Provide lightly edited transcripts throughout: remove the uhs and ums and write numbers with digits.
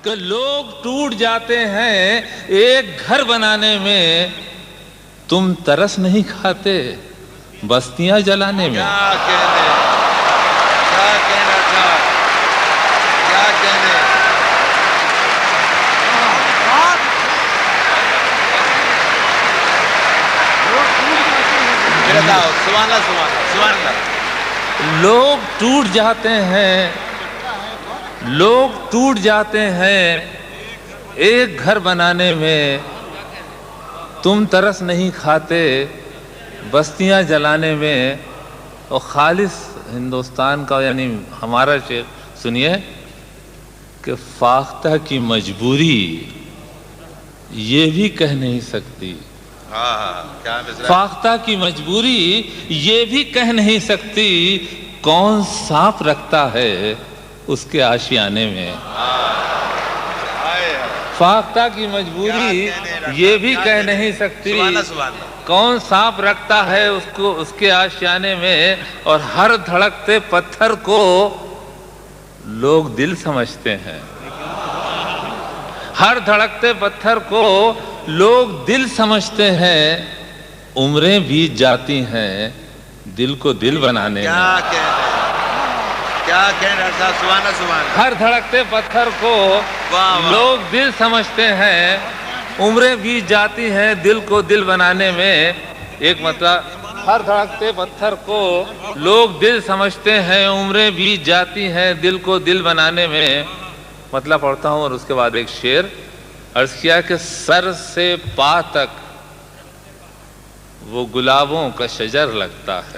कि लोग टूट जाते हैं एक घर बनाने में, तुम तरस नहीं खाते बस्तियां जलाने में। क्या कहने, क्या कहना था, क्या कहने। सुभान अल्लाह, सुभान अल्लाह। लोग टूट जाते हैं, लोग टूट जाते हैं एक घर बनाने में, तुम तरस नहीं खाते बस्तियां जलाने में। और खालिस हिंदुस्तान का यानी हमारा शेर सुनिए कि फाख्ता की मजबूरी ये भी कह नहीं सकती, क्या फाख्ता की मजबूरी ये भी कह नहीं सकती, कौन सांप रखता है उसके आशियाने में। फाख्ता की मजबूरी ये भी कह नहीं सकती, कौन सांप रखता है उसको उसके आशियाने में। और हर धड़कते पत्थर को लोग दिल समझते हैं, हर धड़कते पत्थर को लोग दिल समझते हैं। उम्रें बीत जाती हैं दिल को दिल बनाने में। क्या कहना था, सुभान अल्लाह। हर धड़कते पत्थर को लोग दिल समझते हैं, उम्रें बीत जाती हैं दिल को दिल बनाने में। एक मतलब हर धड़कते पत्थर को लोग दिल समझते हैं, उम्रें बीत जाती हैं दिल को दिल बनाने में। मतलब पढ़ता हूँ और उसके बाद एक शेर अर्ज किया कि सर से पा तक वो गुलाबों का शजर लगता है।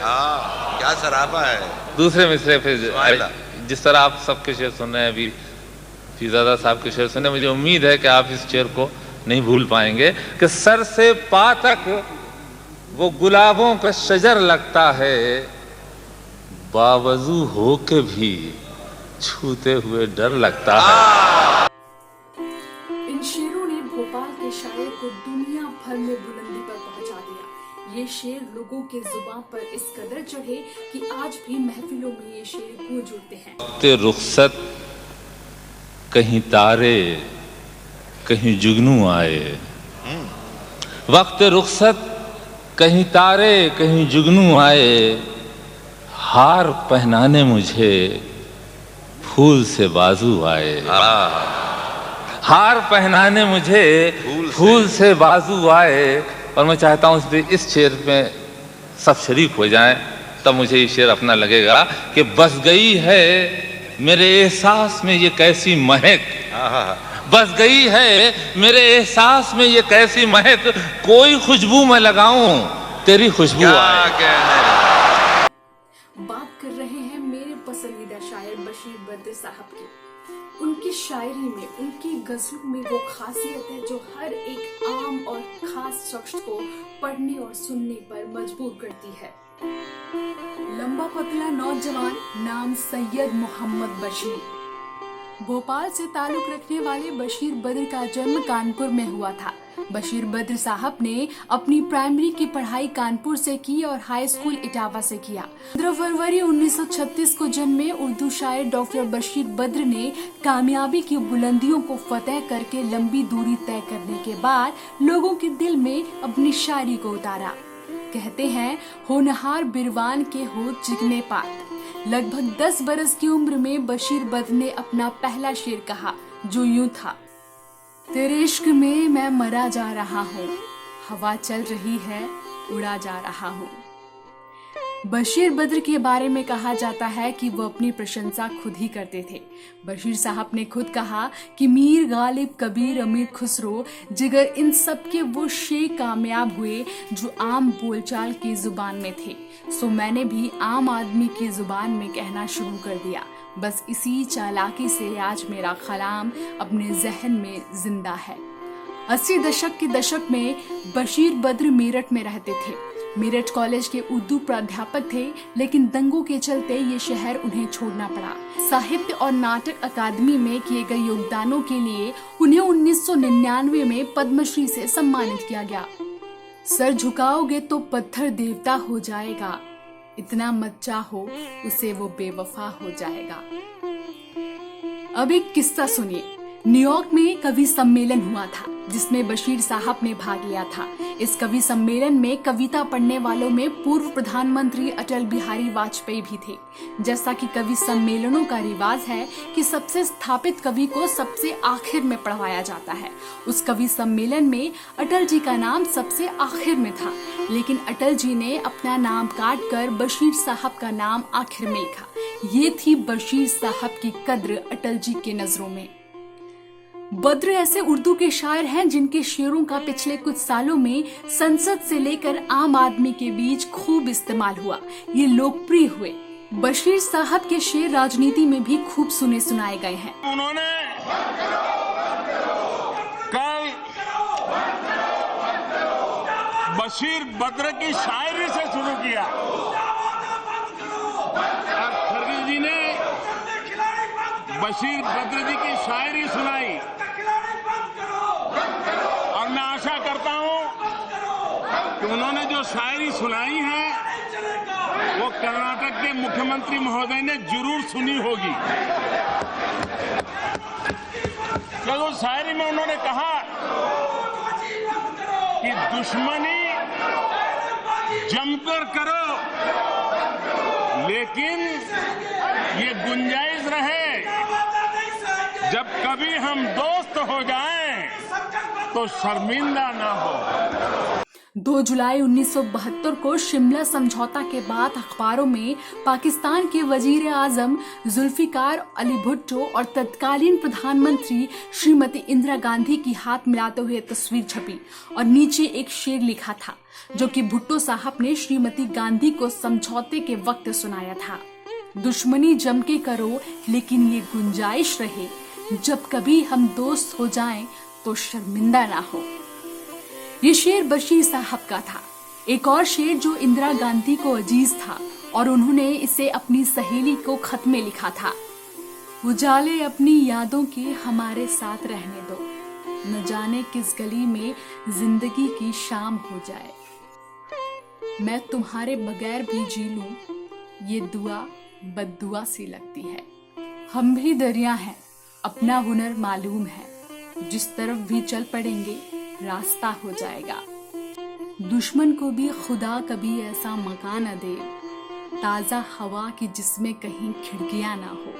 क्या सरापा है। दूसरे मिसरे फिर जिस तरह आप सबके शेर सुन रहे हैं, अभी फीजादा साहब के शेर सुने, मुझे उम्मीद है कि आप इस शेर को नहीं भूल पाएंगे कि सर से पा तक वो गुलाबों का शजर लगता है, बावजू हो के भी छूते हुए डर लगता है। इन शेरों ने भोपाल के शायर को दुनिया भर में बुलंदी पर पहुंचा दिया। ये शेर लोगों के जुबान पर इस कदर चढ़े कि आज भी महफिलों में ये शेर गूंज उठते हैं। ते रुखसत कहीं तारे कहीं जुगनू आए, वक्त रुखसत कहीं तारे कहीं जुगनू आए, हार पहनाने मुझे फूल से बाजू आए। हार पहनाने मुझे फूल से बाजू आए। और मैं चाहता हूँ इस शेर में सब शरीक हो जाएं, तब मुझे ये शेर अपना लगेगा कि बस गई है मेरे एहसास में ये कैसी महक, बस गई है मेरे एहसास में ये कैसी महक, कोई खुशबू मैं लगाऊं तेरी खुशबू आए। बात कर रहे हैं मेरे पसंदीदा शायर बशीर बद्र साहब की। उनकी शायरी में, उनकी गजलों में वो खासियत है जो हर एक आम और खास शख्स को पढ़ने और सुनने पर मजबूर करती है। लंबा पतला नौजवान, नाम सैयद मोहम्मद बशीर। भोपाल से ताल्लुक रखने वाले बशीर बद्र का जन्म कानपुर में हुआ था। बशीर बद्र साहब ने अपनी प्राइमरी की पढ़ाई कानपुर से की और हाई स्कूल इटावा से किया। 15 फरवरी 1936 को जन्मे उर्दू शायर डॉक्टर बशीर बद्र ने कामयाबी की बुलंदियों को फतेह करके लंबी दूरी तय करने के बाद लोगों के दिल में अपनी शायरी को उतारा। कहते हैं होनहार बिरवान के हो चिकने पात। लगभग 10 बरस की उम्र में बशीर बद्र ने अपना पहला शेर कहा जो यूं था, तेरे इश्क में मैं मरा जा रहा हूँ, हवा चल रही है उड़ा जा रहा हूँ। बशीर बद्र के बारे में कहा जाता है कि वो अपनी प्रशंसा खुद ही करते थे। बशीर साहब ने खुद कहा कि मीर गालिब, कबीर, अमीर खुसरो, जिगर, इन सब के वो शेर कामयाब हुए जो आम बोलचाल की जुबान में थे, सो मैंने भी आम आदमी की जुबान में कहना शुरू कर दिया। बस इसी चालाकी से आज मेरा कलाम अपने जहन में जिंदा है। 80 दशक के दशक में बशीर बद्र मेरठ में रहते थे। मेरठ कॉलेज के उर्दू प्राध्यापक थे, लेकिन दंगों के चलते ये शहर उन्हें छोड़ना पड़ा। साहित्य और नाटक अकादमी में किए गए योगदानों के लिए उन्हें 1999 में पद्मश्री से सम्मानित किया गया। सर झुकाओगे तो पत्थर देवता हो जाएगा, इतना मत चाहो उसे वो बेवफा हो जाएगा। अब एक किस्सा सुनिए। न्यूयॉर्क में कवि सम्मेलन हुआ था जिसमें बशीर साहब ने भाग लिया था। इस कवि सम्मेलन में कविता पढ़ने वालों में पूर्व प्रधानमंत्री अटल बिहारी वाजपेयी भी थे। जैसा कि कवि सम्मेलनों का रिवाज है कि सबसे स्थापित कवि को सबसे आखिर में पढ़वाया जाता है, उस कवि सम्मेलन में अटल जी का नाम सबसे आखिर में था, लेकिन अटल जी ने अपना नाम काट कर बशीर साहब का नाम आखिर में लिखा। ये थी बशीर साहब की कद्र अटल जी के नजरों में। बद्र ऐसे उर्दू के शायर हैं जिनके शेरों का पिछले कुछ सालों में संसद से लेकर आम आदमी के बीच खूब इस्तेमाल हुआ, ये लोकप्रिय हुए। बशीर साहब के शेर राजनीति में भी खूब सुने सुनाए गए हैं। उन्होंने कल बशीर बद्र की शायरी से शुरू किया और खरगे जी ने बशीर बद्र जी की शायरी सुनाई और मैं आशा करता हूं कि उन्होंने जो शायरी सुनाई है वो कर्नाटक के मुख्यमंत्री महोदय ने जरूर सुनी होगी। तो उस शायरी में उन्होंने कहा कि दुश्मनी जमकर करो, लेकिन ये गुंजाइश रहे जब कभी हम दोस्त हो जाएं तो शर्मिंदा ना हो। 2 जुलाई 1972 को शिमला समझौता के बाद अखबारों में पाकिस्तान के वजीर आजम जुल्फिकार अली भुट्टो और तत्कालीन प्रधानमंत्री श्रीमती इंदिरा गांधी की हाथ मिलाते हुए तस्वीर छपी और नीचे एक शेर लिखा था जो कि भुट्टो साहब ने श्रीमती गांधी को समझौते के वक्त सुनाया था। दुश्मनी जम के करो, लेकिन ये गुंजाइश रहे जब कभी हम दोस्त हो जाएं तो शर्मिंदा ना हो। ये शेर बशीर साहब का था। एक और शेर जो इंदिरा गांधी को अजीज था और उन्होंने इसे अपनी सहेली को खत में लिखा था। उजाले अपनी यादों के हमारे साथ रहने दो, न जाने किस गली में जिंदगी की शाम हो जाए। मैं तुम्हारे बगैर भी जी लूं, ये दुआ बद्दुआ सी लगती है। हम भी दरिया हैं, अपना हुनर मालूम है, जिस तरफ भी चल पड़ेंगे रास्ता हो जाएगा। दुश्मन को भी खुदा कभी ऐसा मकान न दे, ताजा हवा की जिसमें कहीं खिड़कियां ना हो।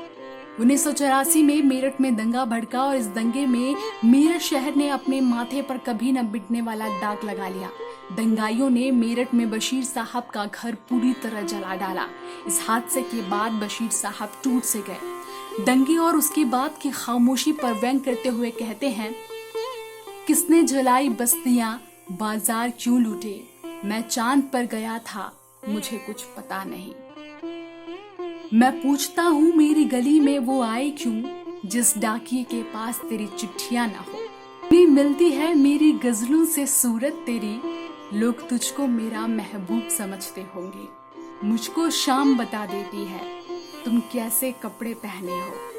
1984 में मेरठ में दंगा भड़का और इस दंगे में मेरठ शहर ने अपने माथे पर कभी न मिटने वाला दाग लगा लिया। दंगाइयों ने मेरठ में बशीर साहब का घर पूरी तरह जला डाला। इस हादसे के बाद बशीर साहब टूट से गए। दंगे और उसके बाद की खामोशी पर व्यंग करते हुए कहते हैं, किसने जलाई बस्तियां, बाजार क्यों लूटे, मैं चांद पर गया था, मुझे कुछ पता नहीं। मैं पूछता हूँ मेरी गली में वो आए क्यों, जिस डाकिये के पास तेरी चिट्ठियां ना हो। भी मिलती है मेरी गजलों से सूरत तेरी, लोग तुझको मेरा महबूब समझते होंगे। मुझको शाम बता देती है तुम कैसे कपड़े पहने हो।